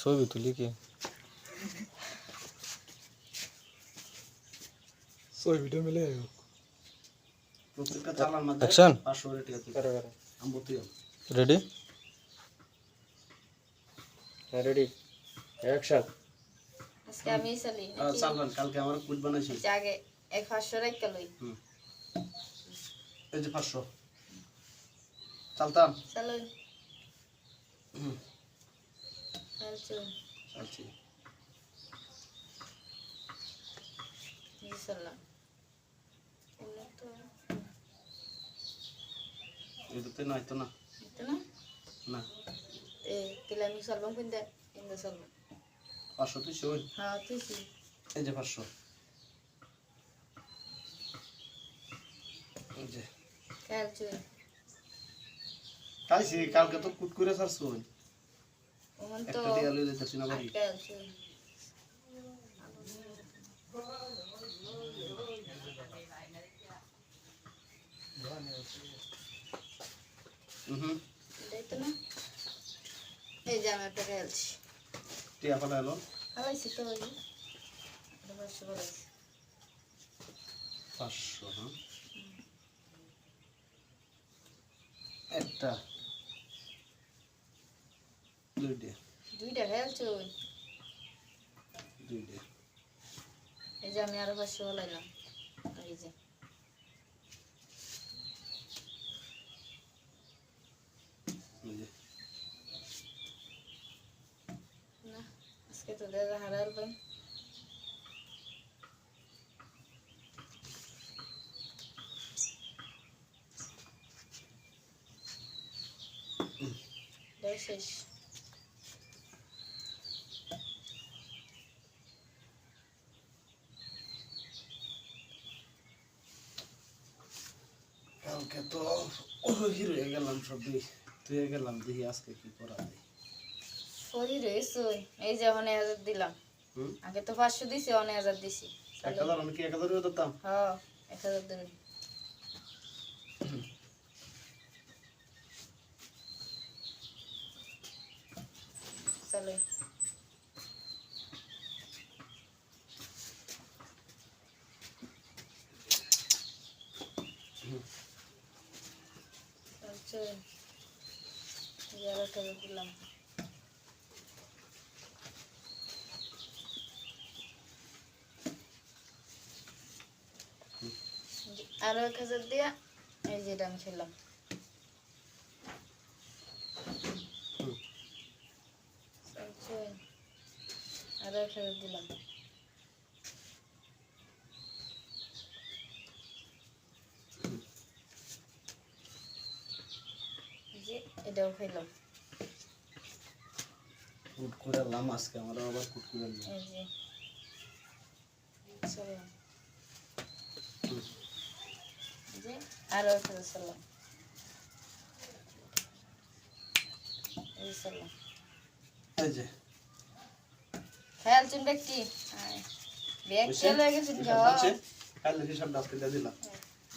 ছবি তুলি কি ছবিটা মিলে প্রত্যেকটা চালার মধ্যে অ্যাকশন 500 রেট আছে আমবতীয় রেডি রেডি অ্যাকশন আজকে আমি চালি চালান কালকে আমার কুট বানাইছি আগে 500 রাখতে লই এই যে 500 চালতাম চলো হুম চলছো চালছি ইনশাআল্লাহ এটাতে নাই তো না এটা না না তাহলে আমি চলবাম কিন্তু কিন্তু চলবাম 500 তুই শোন হ্যাঁ তুই এই যে 500 এই যে চলছো খাইছি কালকে তো কুট করে ছাড়ছো ওমন তো একটা দিয়ে লই দিতেছি না বাড়ি চলছো হুম দেখতো না এই যে আমি একটা খেলছি টিয়া ফলা এলো খালাইছি তো ওই এটা 500 বলাইছি 500 হ্যাঁ একটা দুইটা খেলছো দুইটা এই যে আমি আরো 500 বলাইলাম এই যে এই যে না আজকে তো দেখা হারাল ভাই শেষ কালকে তো হিরো হয়ে গেলাম সবই তুই গেলাম দেখি আজকে কি করা যায় সরি রে সই এই যে 1000 দিলাম আগে তো 500 দিছি 1000 দিছি 1000 আমি কি 1000 দিতাম হ্যাঁ 1000 দিন চলে চলছে যারা করে দিলাম আরো 1000 দিয়া এই যে দাম খেলাম চলছে আরো 1000 দিলাম যে এটাও খেলাম কুট করে লাম আজকে আমরা আবার কুট করে নিই এই যে চলো যে আরো 1000 চলো এই চলো এই যে খেয়াল চুন ব্যক্তি ব্যাগ চলে গেছে কাল হিসাব আজকে দিয়ে দিলাম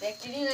ব্যক্তি নিয়ে